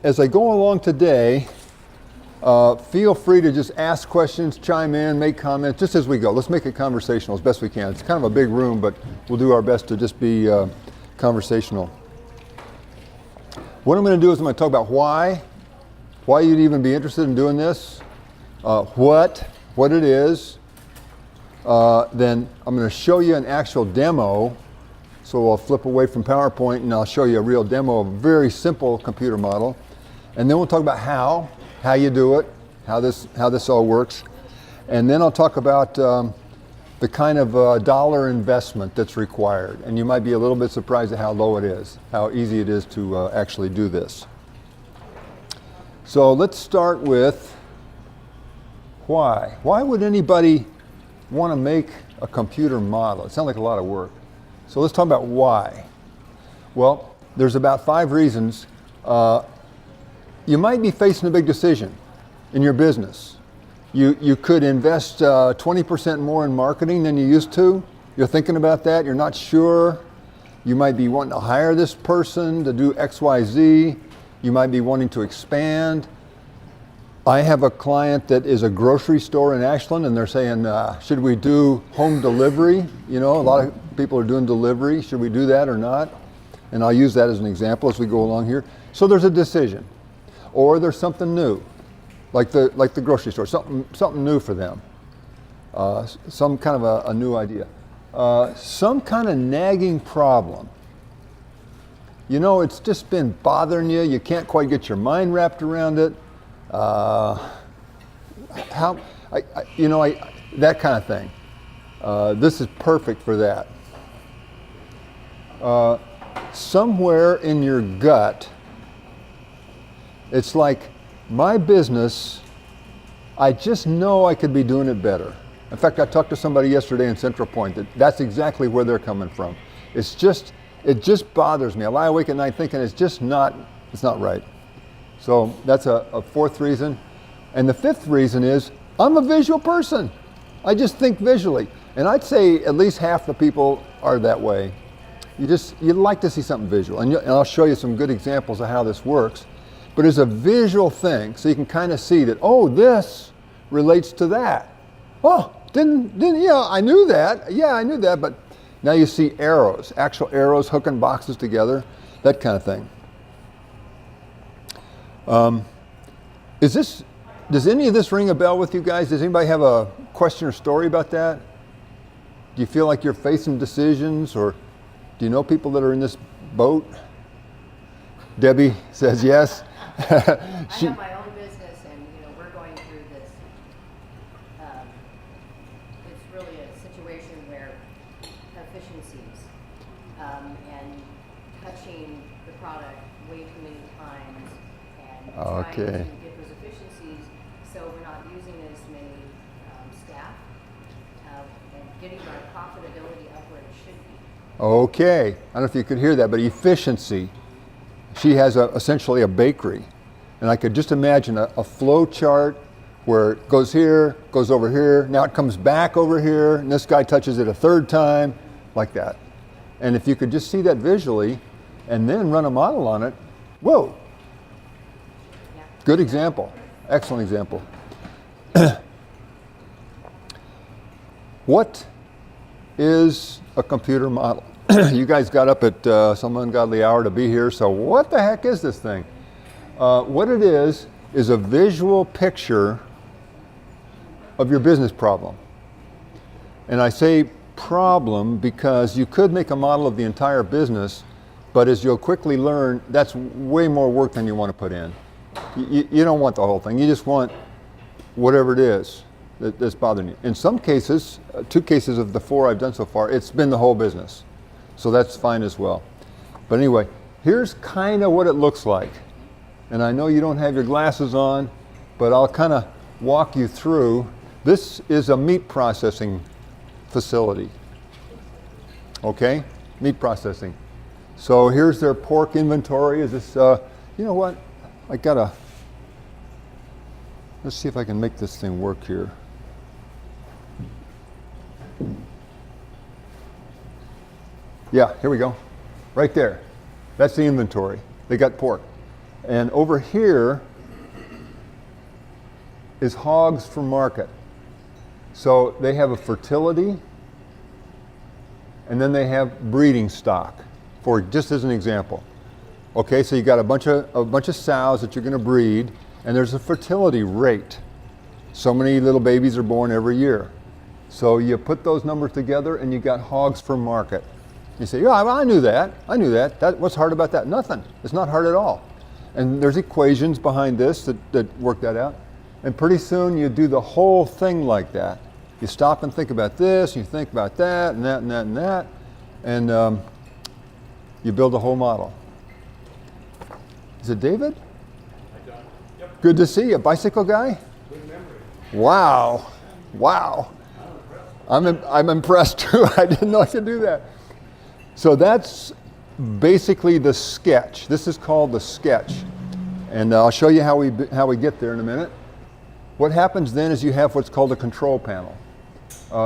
As I go along today, feel free to just ask questions, chime in, make comments, just as we go. Let's make it conversational as best we can. It's kind of a big room, but we'll do our best to just be conversational. What I'm going to do is I'm going to talk about why you'd even be interested in doing this, what it is. Then I'm going to show you an actual demo. So I'll flip away from PowerPoint and I'll show you a real demo of a very simple computer model. And then we'll talk about how you do it, how this all works. And then I'll talk about the kind of dollar investment that's required. And you might be a little bit surprised at how low it is, how easy it is to actually do this. So let's start with why. Why would anybody want to make a computer model? It sounds like a lot of work. So let's talk about why. Well, there's about 5 reasons. You might be facing a big decision in your business. You could invest 20% more in marketing than you used to. You're thinking about that, you're not sure. You might be wanting to hire this person to do X, Y, Z. You might be wanting to expand. I have a client that is a grocery store in Ashland, and they're saying, should we do home delivery? You know, a lot of people are doing delivery. Should we do that or not? And I'll use that as an example as we go along here. So there's a decision. Or there's something new, like the grocery store, something new for them. Some kind of a new idea. Some kind of nagging problem. You know, it's just been bothering you. You can't quite get your mind wrapped around it. That kind of thing. This is perfect for that. Somewhere in your gut, it's like, my business, I just know I could be doing it better. In fact, I talked to somebody yesterday in Central Point that's exactly where they're coming from. It just bothers me. I lie awake at night thinking it's not right. So that's a 4th reason. And the 5th reason is, I'm a visual person. I just think visually. And I'd say at least half the people are that way. You'd like to see something visual. And I'll show you some good examples of how this works. But it's a visual thing, so you can kind of see that, oh, this relates to that. Oh, I knew that. Yeah, I knew that, but now you see arrows, actual arrows hooking boxes together, that kind of thing. Does any of this ring a bell with you guys? Does anybody have a question or story about that? Do you feel like you're facing decisions, or do you know people that are in this boat? Debbie says yes. I have my own business, and we're going through this. It's really a situation where efficiencies and touching the product way too many times and trying to get those efficiencies, so we're not using as many staff and getting our profitability up where it should be. Okay, I don't know if you could hear that, but efficiency. She has essentially a bakery. And I could just imagine a flow chart where it goes here, goes over here, now it comes back over here, and this guy touches it a 3rd time, like that. And if you could just see that visually, and then run a model on it, whoa. Yeah. Good example, excellent example. What is a computer model? You guys got up at some ungodly hour to be here, so what the heck is this thing? What it is a visual picture of your business problem. And I say problem because you could make a model of the entire business, but as you'll quickly learn, that's way more work than you want to put in. You don't want the whole thing. You just want whatever it is that's bothering you. In some cases, 2 cases of the 4 I've done so far, it's been the whole business. So that's fine as well. But anyway, here's kind of what it looks like. And I know you don't have your glasses on, but I'll kind of walk you through. This is a meat processing facility. Okay? Meat processing. So here's their pork inventory. Is this, you know what? Let's see if I can make this thing work here. Yeah, here we go. Right there. That's the inventory. They got pork. And over here is hogs for market. So they have a fertility, and then they have breeding stock, for just as an example. Okay, so you got a bunch of sows that you're going to breed, and there's a fertility rate. So many little babies are born every year. So you put those numbers together, and you got hogs for market. You say, yeah, I knew that. I knew that. What's hard about that? Nothing. It's not hard at all. And there's equations behind this that work that out. And pretty soon you do the whole thing like that. You stop and think about this, you think about that, and that, and that, and that, and you build a whole model. Is it David? Yep. Good to see you. Bicycle guy? Good memory. Wow. Wow. I'm impressed too. I didn't know I could do that. So that's basically the sketch. This is called the sketch. And I'll show you how we get there in a minute. What happens then is you have what's called a control panel.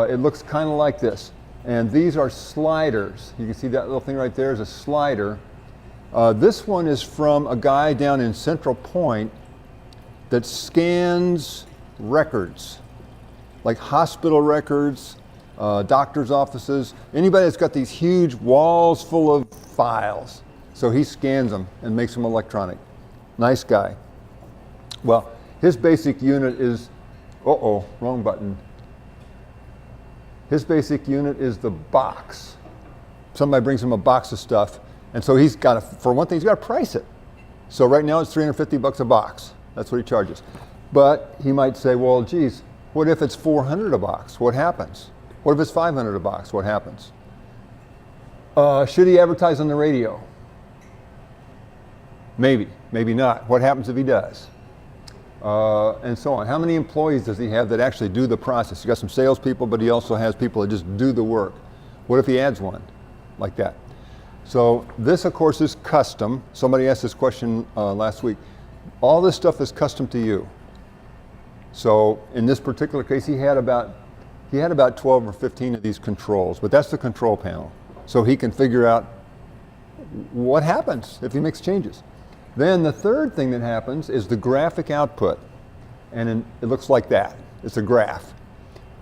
It looks kind of like this. And these are sliders. You can see that little thing right there is a slider. This one is from a guy down in Central Point that scans records, like hospital records, doctor's offices, anybody that's got these huge walls full of files. So he scans them and makes them electronic. Nice guy. Well, his basic unit is, wrong button. His basic unit is the box. Somebody brings him a box of stuff, and so he's got to, for one thing, he's got to price it. So right now it's $350 a box. That's what he charges. But he might say, well, geez, what if it's $400 a box? What happens? What if it's $500 a box? What happens? Should he advertise on the radio? Maybe, maybe not. What happens if he does? And so on. How many employees does he have that actually do the process? He's got some salespeople, but he also has people that just do the work. What if he adds one like that? So this, of course, is custom. Somebody asked this question last week. All this stuff is custom to you. So in this particular case, he had about 12 or 15 of these controls, but that's the control panel. So he can figure out what happens if he makes changes. Then the third thing that happens is the graphic output. And it looks like that. It's a graph.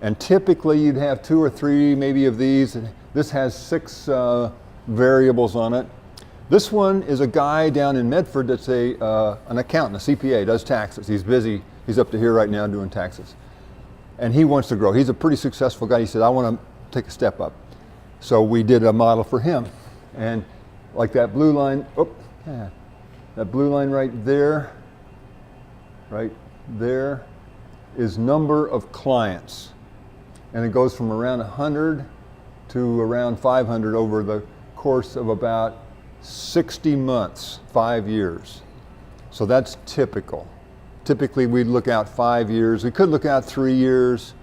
And typically you'd have 2 or 3 maybe of these. This has 6 variables on it. This one is a guy down in Medford that's an accountant, a CPA, does taxes. He's busy. He's up to here right now doing taxes. And he wants to grow. He's a pretty successful guy. He said, I want to take a step up. So we did a model for him. And like that blue line, that blue line right there is number of clients. And it goes from around 100 to around 500 over the course of about 60 months, 5 years. So that's typical. Typically we'd look out 5 years. We could look out 3 years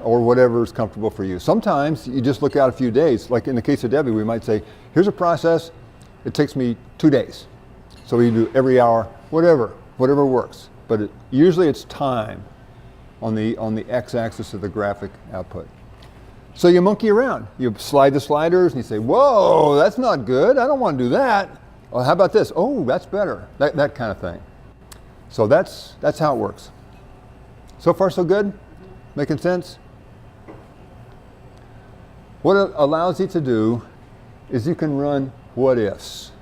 or whatever is comfortable for you. Sometimes you just look out a few days. Like in the case of Debbie, we might say, here's a process. It takes me 2 days. So we do every hour, whatever works. But usually it's time on the x-axis of the graphic output. So you monkey around. You slide the sliders and you say, whoa, that's not good. I don't want to do that. Well, how about this? Oh, that's better. That kind of thing. So that's how it works. So far so good? Making sense? What it allows you to do is you can run what ifs.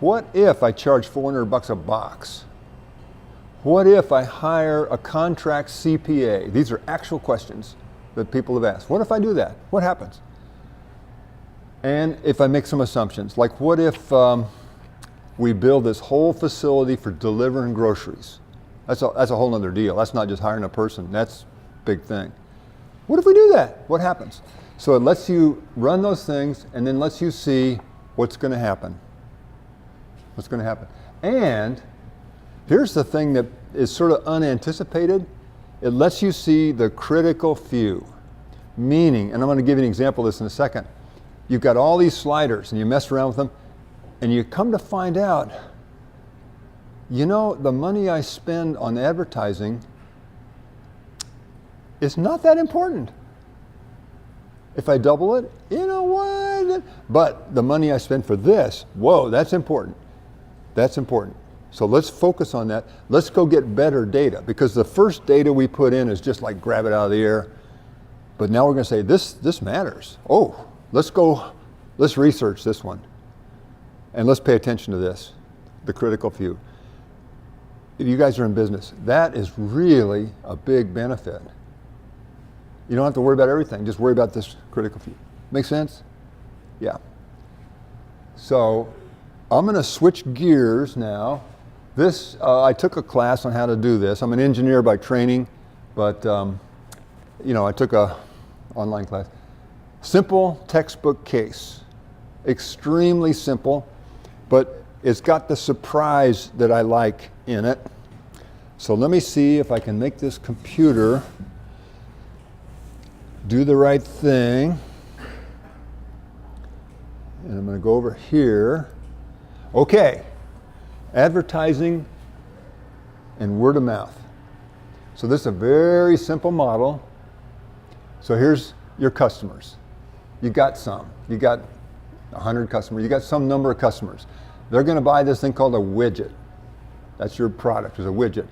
What if I charge $400 a box? What if I hire a contract CPA? These are actual questions that people have asked. What if I do that? What happens? And if I make some assumptions, like what if we build this whole facility for delivering groceries? That's a whole other deal. That's not just hiring a person. That's a big thing. What if we do that? What happens? So it lets you run those things and then lets you see what's going to happen. What's going to happen. And here's the thing that is sort of unanticipated. It lets you see the critical few. Meaning, and I'm going to give you an example of this in a second. You've got all these sliders and you mess around with them and you come to find out, you know, the money I spend on advertising is not that important. If I double it, you know what? But the money I spend for this, whoa, that's important. That's important. So let's focus on that. Let's go get better data, because the first data we put in is just like grab it out of the air. But now we're going to say this matters. Oh, let's research this one. And let's pay attention to this, the critical few. If you guys are in business, that is really a big benefit. You don't have to worry about everything, just worry about this critical few. Make sense? Yeah. So I'm going to switch gears now. This, I took a class on how to do this. I'm an engineer by training, but I took a online class. Simple textbook case. Extremely simple, but it's got the surprise that I like in it. So let me see if I can make this computer do the right thing. And I'm going to go over here. Okay. Advertising and word of mouth. So this is a very simple model. So here's your customers. You got some. You got 100 customers. You got some number of customers. They're going to buy this thing called a widget. That's your product, is a widget.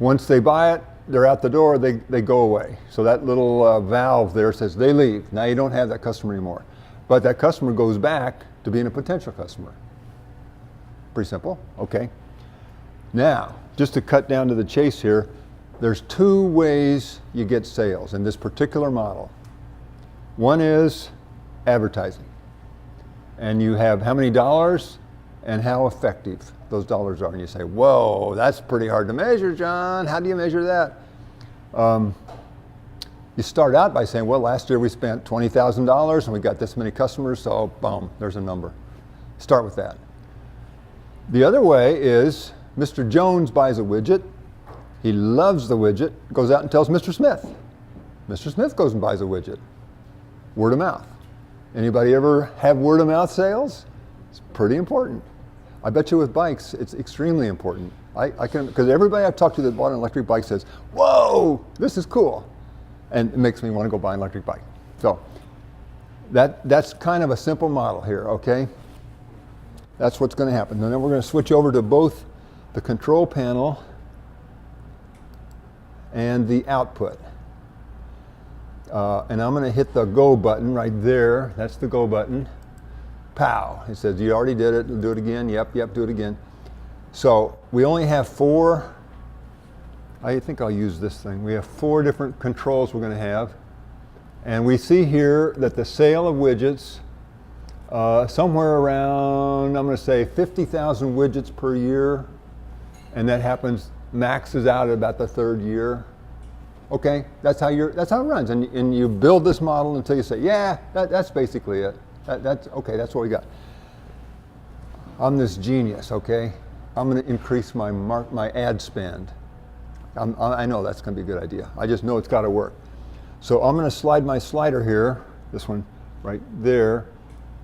Once they buy it, they're out the door, they go away. So that little valve there says they leave. Now you don't have that customer anymore. But that customer goes back to being a potential customer. Pretty simple, okay. Now, just to cut down to the chase here, there's two ways you get sales in this particular model. One is advertising. And you have how many dollars and how effective those dollars are. And you say, whoa, that's pretty hard to measure, John. How do you measure that? You start out by saying, well, last year we spent $20,000 and we got this many customers, so boom, there's a number. Start with that. The other way is Mr. Jones buys a widget. He loves the widget, goes out and tells Mr. Smith. Mr. Smith goes and buys a widget. Word of mouth. Anybody ever have word of mouth sales? It's pretty important. I bet you with bikes, it's extremely important. Because everybody I've talked to that bought an electric bike says, whoa, this is cool. And it makes me want to go buy an electric bike. So that's kind of a simple model here, okay? That's what's going to happen. And then we're going to switch over to both the control panel and the output. And I'm going to hit the go button right there. That's the go button. Pow. It says, you already did it. Do it again. Yep, do it again. So we only have four. I think I'll use this thing. We have four different controls we're going to have. And we see here that the sale of widgets, somewhere around, I'm going to say 50,000 widgets per year. And that happens, maxes out at about the third year. Okay, that's how it runs. And you build this model until you say, yeah, that's basically it. That's okay, that's what we got. I'm this genius, okay? I'm going to increase my ad spend. I know that's going to be a good idea. I just know it's got to work. So I'm going to slide my slider here, this one right there.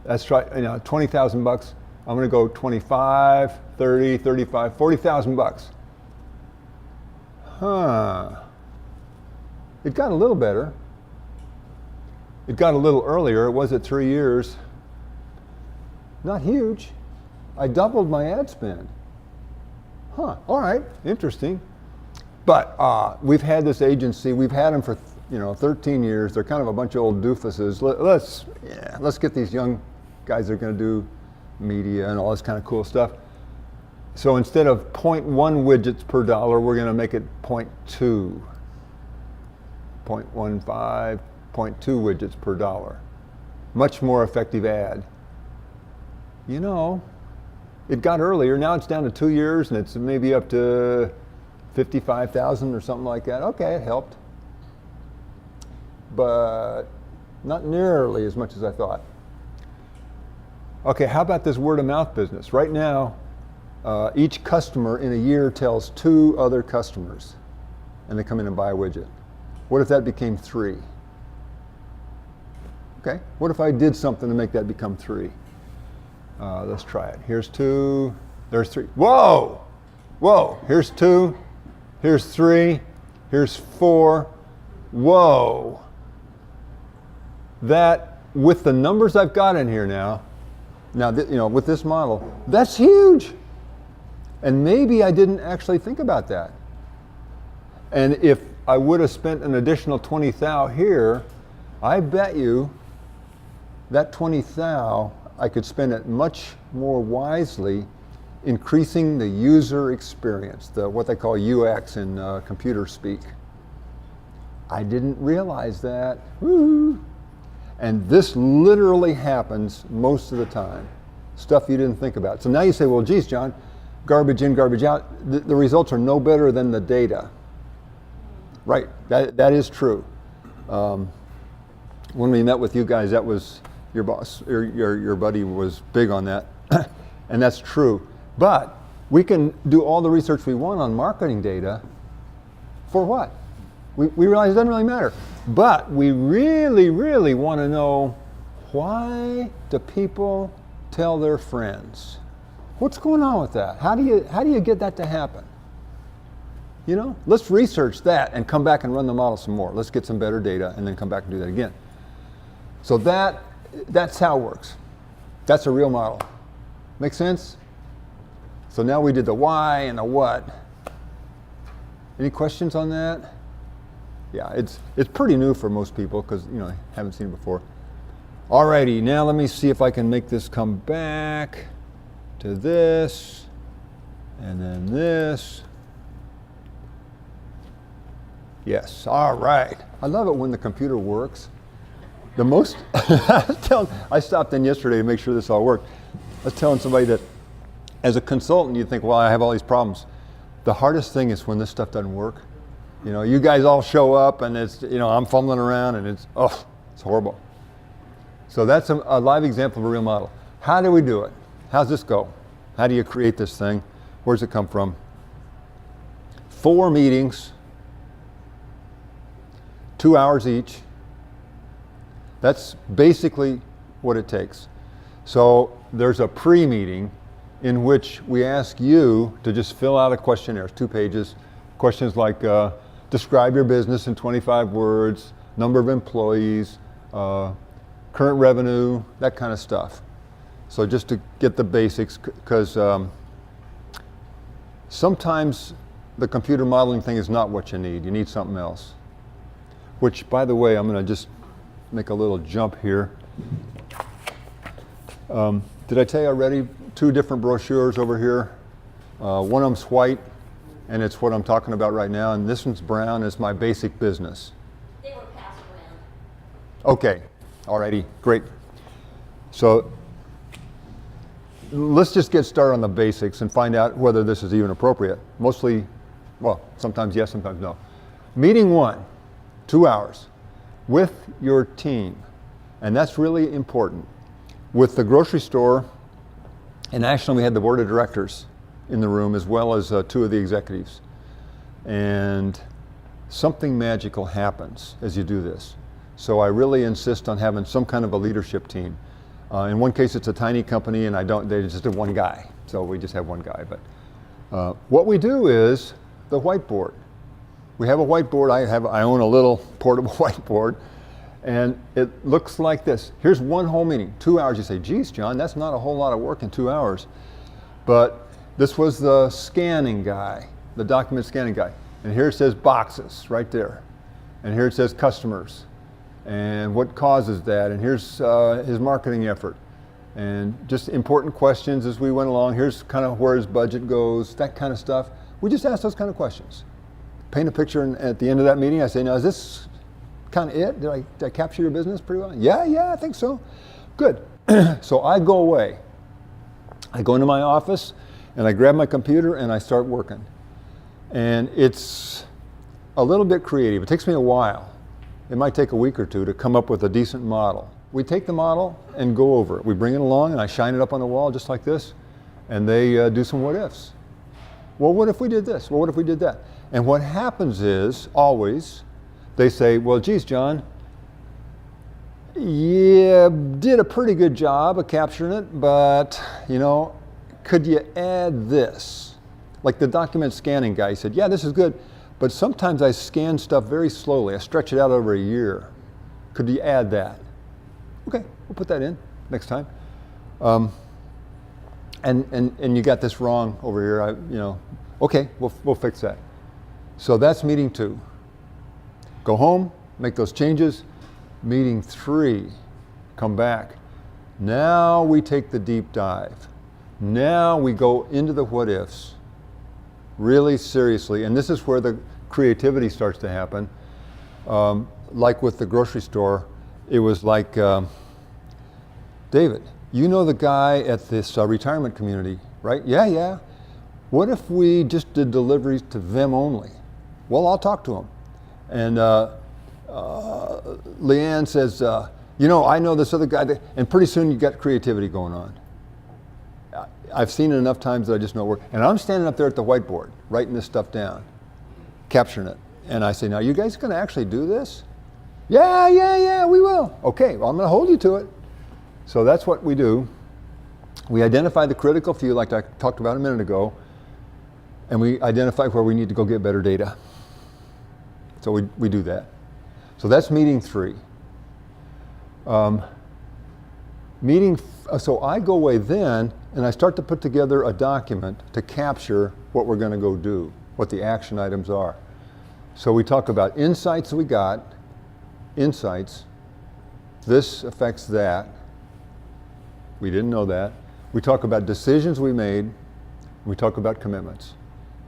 That's right, 20,000 bucks. I'm going to go 25, 30, 35, 40,000 bucks. It got a little better. It got a little earlier. It was at 3 years. Not huge. I doubled my ad spend. All right, interesting. But we've had this agency, we've had them for 13 years. They're kind of a bunch of old doofuses. Let's get these young guys that are going to do media and all this kind of cool stuff. So instead of 0.1 widgets per dollar, we're going to make it 0.2, 0.15, 0.2 widgets per dollar. Much more effective ad. It got earlier. Now it's down to 2 years and it's maybe up to 55,000 or something like that. Okay, it helped. But not nearly as much as I thought. Okay, how about this word of mouth business? Right now, each customer in a year tells 2 other customers and they come in and buy a widget. What if that became 3? Okay, what if I did something to make that become 3? Let's try it. Here's 2, there's 3. Whoa! Here's 2, here's 3, here's 4. Whoa! That, with the numbers I've got in here now, with this model, that's huge. And maybe I didn't actually think about that. And if I would have spent an additional 20 thou here, I bet you that 20 thou, I could spend it much more wisely, increasing the user experience, what they call UX in computer speak. I didn't realize that. Woo! And this literally happens most of the time. Stuff you didn't think about. So now you say, well, geez, John, garbage in, garbage out. The results are no better than the data. Right, that is true. When we met with you guys, that was your boss, your buddy was big on that. And that's true. But we can do all the research we want on marketing data for what? We realize it doesn't really matter. But we really, really want to know, why do people tell their friends? What's going on with that? How do you get that to happen? You know, let's research that and come back and run the model some more. Let's get some better data and then come back and do that again. So that's how it works. That's a real model. Make sense? So now we did the why and the what. Any questions on that? Yeah, it's pretty new for most people because, you know, haven't seen it before. Alrighty, now let me see if I can make this come back to this and then this. Yes, all right. I love it when the computer works. The most, I stopped in yesterday to make sure this all worked. I was telling somebody that as a consultant, you think, well, I have all these problems. The hardest thing is when this stuff doesn't work. You know, you guys all show up and it's, you know, I'm fumbling around and it's horrible. So that's a live example of a real model. How do we do it? How's this go? How do you create this thing? Where's it come from? 4 meetings, 2 hours each. That's basically what it takes. So there's a pre-meeting in which we ask you to just fill out a questionnaire, 2 pages. Questions like describe your business in 25 words, number of employees, current revenue, that kind of stuff. So just to get the basics, because sometimes the computer modeling thing is not what you need. You need something else. Which, by the way, I'm going to just make a little jump here. Did I tell you already? 2 different brochures over here. One of them's white, and it's what I'm talking about right now, and this one's brown. It's my basic business. They were passed around. Okay, alrighty, great. So let's just get started on the basics and find out whether this is even appropriate. Mostly, well, sometimes yes, sometimes no. Meeting 1, 2 hours with your team, and that's really important. With the grocery store, and actually we had the board of directors in the room as well as 2 of the executives. And something magical happens as you do this. So I really insist on having some kind of a leadership team. In one case it's a tiny company and they just have one guy. So we just have one guy. But what we do is the whiteboard. We have a whiteboard. I own a little portable whiteboard. And it looks like this. Here's one whole meeting, 2 hours. You say, geez, John, that's not a whole lot of work in 2 hours. But this was the scanning guy, the document scanning guy. And here it says boxes right there. And here it says customers and what causes that. And here's his marketing effort. And just important questions as we went along. Here's kind of where his budget goes, that kind of stuff. We just ask those kind of questions. Paint a picture, and at the end of that meeting, I say, now is this kind of it? Did I capture your business pretty well? Yeah, I think so. Good. So I go away. I go into my office and I grab my computer and I start working. And it's a little bit creative. It takes me a while. It might take a week or 2 to come up with a decent model. We take the model and go over it. We bring it along and I shine it up on the wall just like this, and they do some what ifs. Well, what if we did this? Well, what if we did that? And what happens is, always, they say, well, geez, John, you did a pretty good job of capturing it, but, you know, could you add this? Like the document scanning guy said, yeah, this is good, but sometimes I scan stuff very slowly. I stretch it out over a year. Could you add that? Okay, we'll put that in next time. and you got this wrong over here. Okay, we'll fix that. So that's meeting 2. Go home, make those changes. Meeting 3, come back. Now we take the deep dive. Now we go into the what ifs, really seriously, and this is where the creativity starts to happen. Like with the grocery store, it was like, David, you know the guy at this retirement community, right? Yeah. What if we just did deliveries to them only? Well, I'll talk to him. And Leanne says, I know this other guy, and pretty soon you got creativity going on. I've seen it enough times that I just know it works. And I'm standing up there at the whiteboard, writing this stuff down, capturing it. And I say, now you guys gonna actually do this? Yeah, we will. Okay, well, I'm gonna hold you to it. So that's what we do. We identify the critical few, like I talked about a minute ago, and we identify where we need to go get better data. So we do that. So that's meeting 3. So I go away then, and I start to put together a document to capture what we're going to go do, what the action items are. So we talk about insights we got, insights, this affects that, we didn't know that. We talk about decisions we made, we talk about commitments.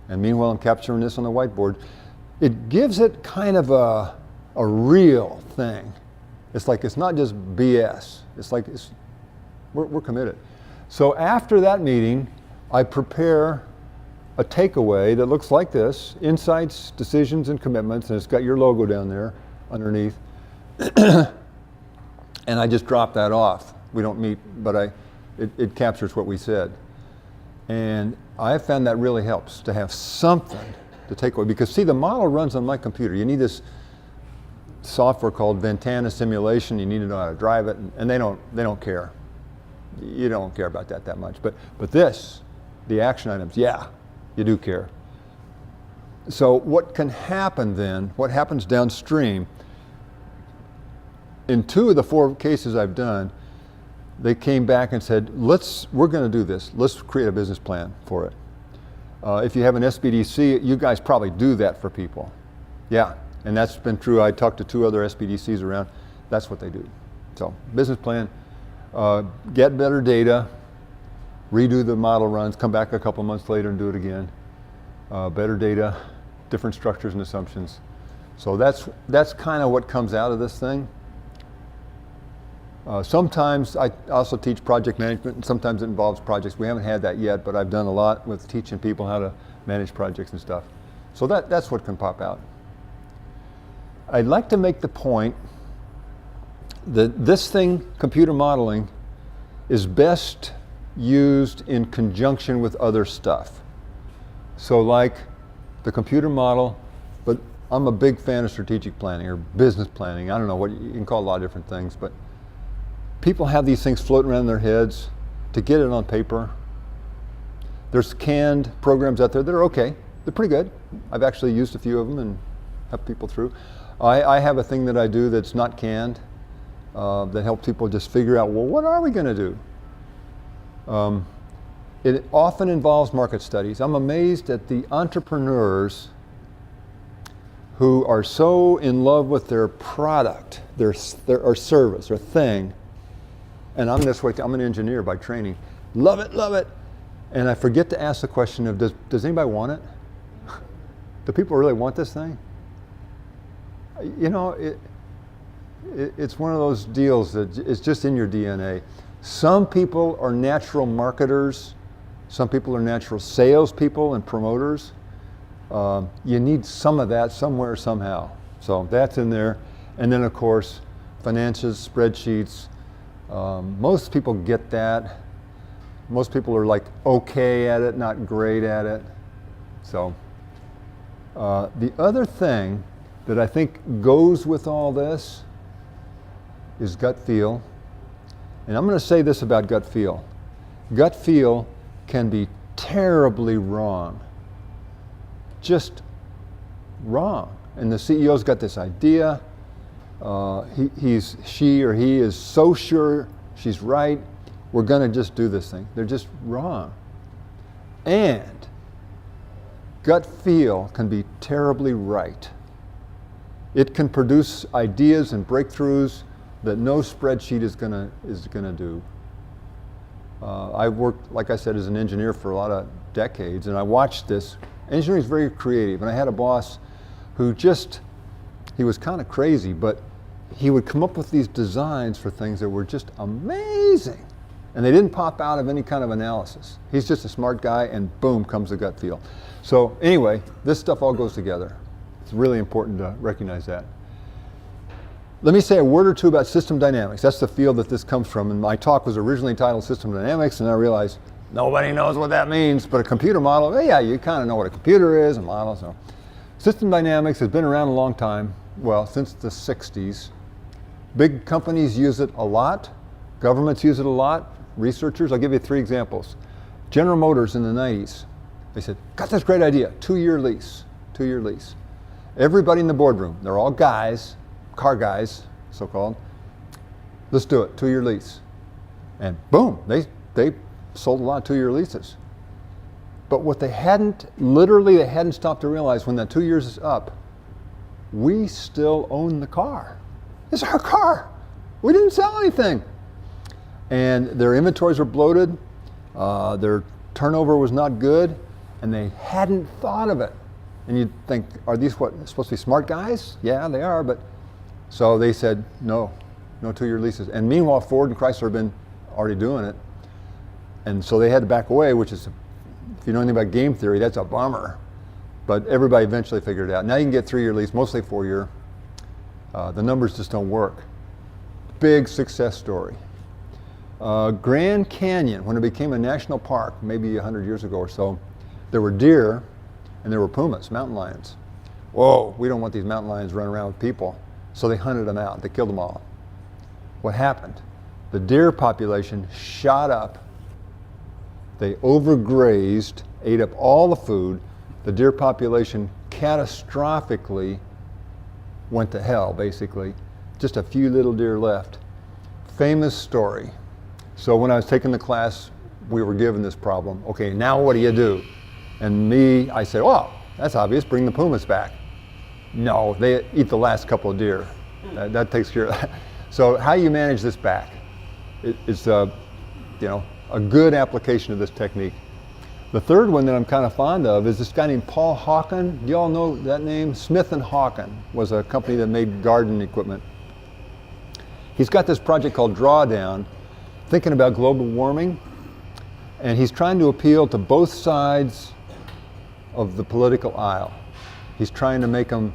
And meanwhile, I'm capturing this on the whiteboard. It gives it kind of a real thing. It's like, it's not just BS. It's like, we're committed. So after that meeting, I prepare a takeaway that looks like this: insights, decisions, and commitments, and it's got your logo down there underneath. And I just drop that off. We don't meet, but it captures what we said. And I found that really helps to have something to take away, because see, the model runs on my computer. You need this software called Ventana Simulation. You need to know how to drive it, and they don't care. You don't care about that much. But this, the action items, yeah, you do care. So what can happen then, what happens downstream, in 2 of the 4 cases I've done, they came back and said, we're going to do this. Let's create a business plan for it. If you have an SBDC, you guys probably do that for people. Yeah, and that's been true. I talked to 2 other SBDCs around. That's what they do. So business plan, get better data, redo the model runs, come back a couple months later and do it again. Better data, different structures and assumptions. So that's kind of what comes out of this thing. Sometimes I also teach project management, and sometimes it involves projects. We haven't had that yet, but I've done a lot with teaching people how to manage projects and stuff. So that's what can pop out. I'd like to make the point that this thing, computer modeling, is best used in conjunction with other stuff. So like the computer model, but I'm a big fan of strategic planning or business planning. I don't know, what you can call a lot of different things, but people have these things floating around in their heads. To get it on paper, there's canned programs out there that are okay. They're pretty good. I've actually used a few of them and helped people through. I have a thing that I do that's not canned, that helps people just figure out, well, what are we going to do? It often involves market studies. I'm amazed at the entrepreneurs who are so in love with their product, their service or thing. And I'm this way, I'm an engineer by training. Love it. And I forget to ask the question of, does anybody want it? Do people really want this thing? You know, it's one of those deals that it's just in your DNA. Some people are natural marketers. Some people are natural salespeople and promoters. You need some of that somewhere, somehow. So that's in there. And then, of course, finances, spreadsheets. Most people get that. Most people are like okay at it, not great at it. So the other thing that I think goes with all this is gut feel. And I'm going to say this about gut feel. Gut feel can be terribly wrong. Just wrong. And the CEO's got this idea. She or he is so sure she's right. we're going to just do this thing. They're just wrong. And gut feel can be terribly right. It can produce ideas and breakthroughs that no spreadsheet is gonna do. I've worked, like I said, as an engineer for a lot of decades, and I watched this. Engineering is very creative, and I had a boss who he was kind of crazy, but he would come up with these designs for things that were just amazing. And they didn't pop out of any kind of analysis. He's just a smart guy, and boom, comes the gut feel. So anyway, this stuff all goes together. It's really important to recognize that. Let me say a word or two about system dynamics. That's the field that this comes from. And my talk was originally titled System Dynamics, and I realized nobody knows what that means. But a computer model, well, yeah, you kind of know what a computer is, a model. So system dynamics has been around a long time, well, since the 60s. Big companies use it a lot. Governments use it a lot. Researchers, I'll give you 3 examples. General Motors in the 90s, they said, got this great idea, 2-year lease, 2-year lease. Everybody in the boardroom, they're all guys, car guys, so-called. Let's do it, 2-year lease. And boom, they sold a lot of 2-year leases. But what they hadn't stopped to realize when that 2 years is up, we still own the car. It's our car. We didn't sell anything. And their inventories were bloated, their turnover was not good, and they hadn't thought of it. And you'd think, are these supposed to be smart guys? Yeah, they are, but so they said, no 2-year leases. And meanwhile, Ford and Chrysler have been already doing it. And so they had to back away, which is, if you know anything about game theory, that's a bummer. But everybody eventually figured it out. Now you can get 3-year lease, mostly 4-year. The numbers just don't work. Big success story. Grand Canyon, when it became a national park, maybe 100 years ago or so, there were deer and there were pumas, mountain lions. Whoa, we don't want these mountain lions running around with people. So they hunted them out, they killed them all. What happened? The deer population shot up. They overgrazed, ate up all the food. The deer population catastrophically went to hell, basically. Just a few little deer left. Famous story. So when I was taking the class, we were given this problem. Okay, now what do you do? And I said, oh, that's obvious, bring the pumas back. No, they eat the last couple of deer. That takes care of that. So how you manage this back? It's a good application of this technique. The third one that I'm kind of fond of is this guy named Paul Hawken. Do you all know that name? Smith and Hawken was a company that made garden equipment. He's got this project called Drawdown, thinking about global warming, and he's trying to appeal to both sides of the political aisle. He's trying to make them,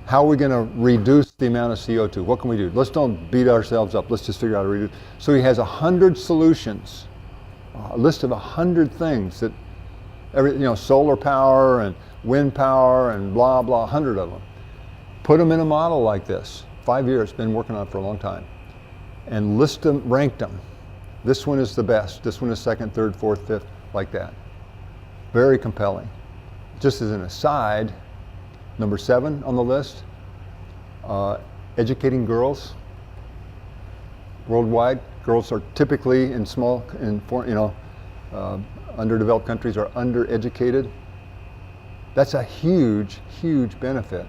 how are we going to reduce the amount of CO2? What can we do? Let's don't beat ourselves up. Let's just figure out how to reduce. So he has 100 solutions, a list of 100 things that, solar power and wind power and blah, blah, 100 of them. Put them in a model like this. 5 years, been working on it for a long time. And list them, ranked them. This one is the best. This one is second, third, fourth, fifth, like that. Very compelling. Just as an aside, number 7 on the list, educating girls. Worldwide, girls are typically underdeveloped countries are undereducated. That's a huge, huge benefit.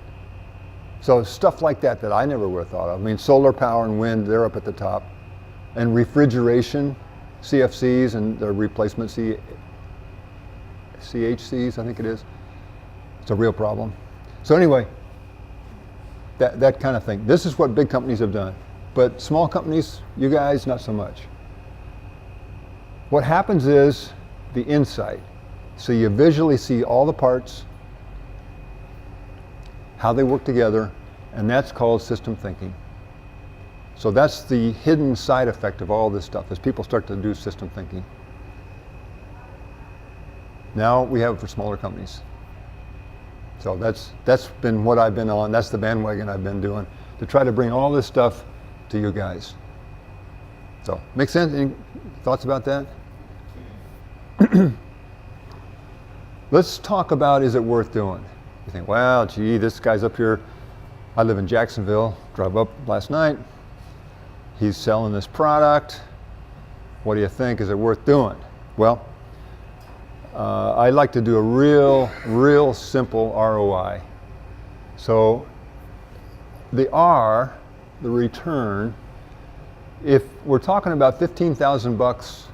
So stuff like that I never would have thought of. I mean, solar power and wind, they're up at the top. And refrigeration, CFCs and the replacement CHCs, I think it is. It's a real problem. So anyway, that kind of thing. This is what big companies have done. But small companies, you guys, not so much. What happens is the insight. So you visually see all the parts, how they work together, and that's called system thinking. So that's the hidden side effect of all this stuff, as people start to do system thinking. Now we have it for smaller companies. So that's been what I've been on. That's the bandwagon I've been doing, to try to bring all this stuff to you guys. So, make sense? Any thoughts about that? Let's talk about, is it worth doing? You think, well, gee, this guy's up here. I live in Jacksonville, drove up last night. He's selling this product. What do you think? Is it worth doing? Well, I like to do a real simple ROI. So the R, the return, if we're talking about 15,000 bucks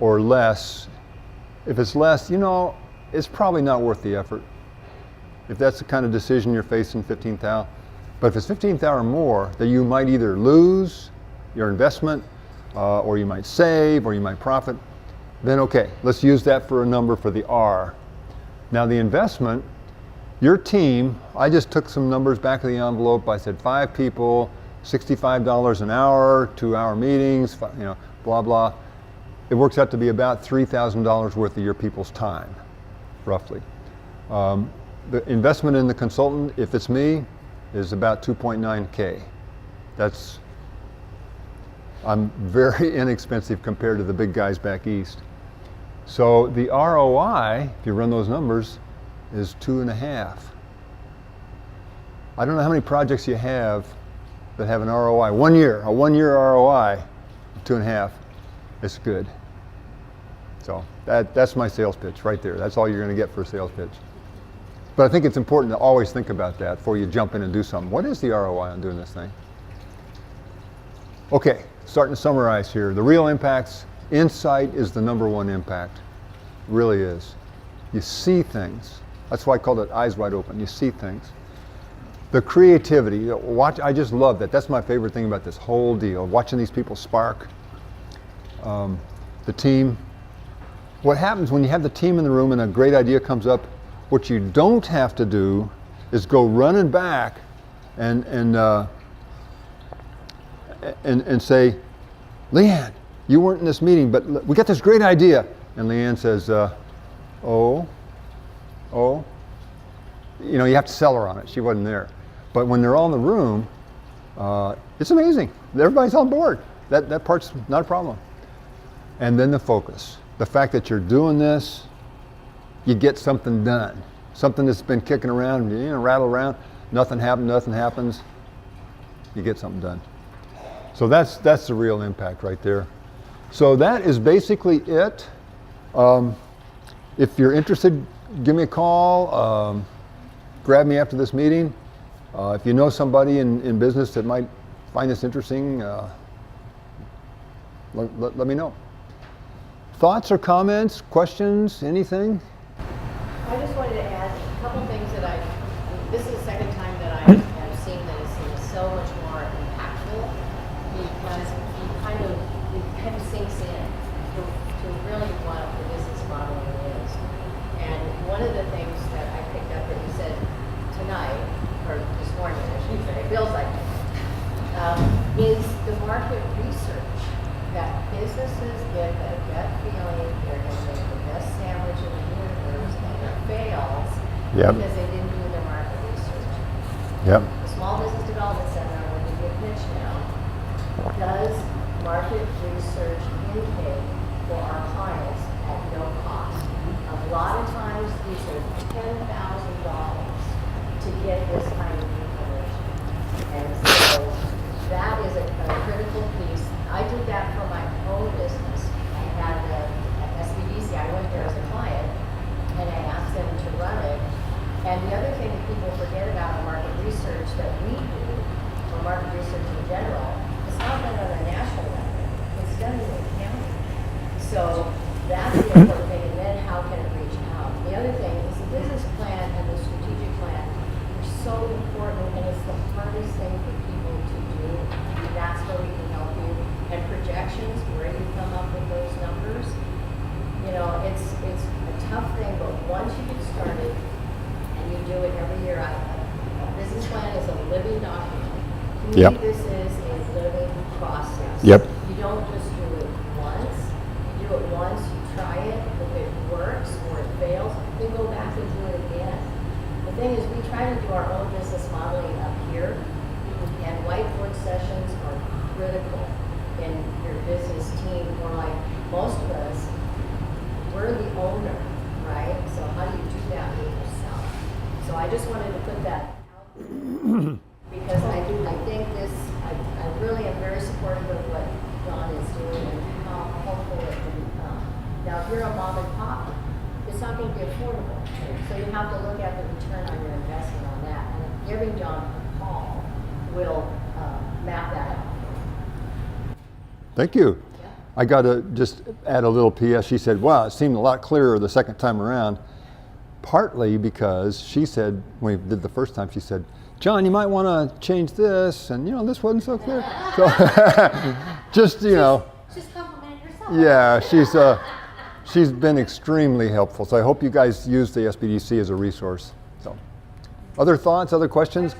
or less, if it's less, you know, it's probably not worth the effort. If that's the kind of decision you're facing, 15,000. But if it's 15,000 or more, that you might either lose your investment, or you might save, or you might profit, then okay, let's use that for a number for the R. Now the investment, your team, I just took some numbers back of the envelope. I said 5 people, $65 an hour, 2-hour meetings, you know, blah, blah. It works out to be about $3,000 worth of your people's time, roughly. The investment in the consultant, if it's me, is about 2.9K. I'm very inexpensive compared to the big guys back east. So the ROI, if you run those numbers, is 2.5. I don't know how many projects you have that have an ROI. A 1 year ROI, 2.5. It's good. So that's my sales pitch right there. That's all you're going to get for a sales pitch. But I think it's important to always think about that before you jump in and do something. What is the ROI on doing this thing? Okay, starting to summarize here. The real impacts, insight is the #1 impact. It really is. You see things. That's why I called it eyes wide open. You see things. The creativity, I just love that. That's my favorite thing about this whole deal. Watching these people spark. The team. What happens when you have the team in the room and a great idea comes up, what you don't have to do is go running back and say, Leanne, you weren't in this meeting, but we got this great idea. And Leanne says, oh. You know, you have to sell her on it. She wasn't there. But when they're all in the room, it's amazing. Everybody's on board. That part's not a problem. And then the focus. The fact that you're doing this, you get something done. Something that's been kicking around, you know, rattle around, nothing happens, you get something done. So that's the real impact right there. So that is basically it. If you're interested, give me a call, grab me after this meeting. If you know somebody in business that might find this interesting, let me know. Thoughts or comments, questions, anything? I just wanted to add a couple things that this is the second time that I have seen that it's so much more impactful because it kind of sinks in to really what the business model is. And one of the things that I picked up that you said tonight, or this morning, I should say, it feels like is the market research that businesses get that gut feeling they're going to make the best sandwich in the universe and it fails because they didn't do their market research. Yep. The Small Business Development Center, when you get pitched now, does market research intake for our clients at no cost. A lot of times these are $10,000 to get this kind of information. And so that is a critical piece. I did that for my own business. I had at SBDC, I went there as a client, and I asked them to run it. And the other thing that people forget about market research that we do, or market research in general, it's not done on a national level. It's done in the county. So that's the important thing. And then how can it reach out? The other thing is the business plan and the strategic plan are so important, and it's the hardest thing for people to do. And that's where we can help you. And projections, where you come up with those numbers, you know, it's a tough thing, but once you get started and you do it every year, a business plan is a living document. To me, this is a living process. You don't just do it once. You do it once, you try it. If it works or it fails, you go back and do it again. The thing is, we try to do our own business modeling up here, and whiteboard sessions are critical in your business team, or like most of us, we're the owner, right? So how do you do that with yourself? So I just wanted to put that out there because I think this, I really am very supportive of what Don is doing and how you're a mom and pop, it's not going to be affordable. So you have to look at the return on your investment on that. And giving John a call will map that out. Thank you. Yeah. I got to just add a little PS. She said, wow, it seemed a lot clearer the second time around. Partly because she said, when we did the first time, she said, John, you might want to change this, and this wasn't so clear. So just, She's complimenting herself. yeah, she's been extremely helpful. So I hope you guys use the SBDC as a resource. So, other thoughts, other questions?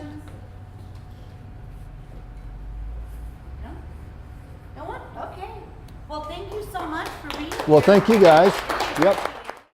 No? No one? Okay. Well, thank you so much for being here. Well, thank you guys. Yep.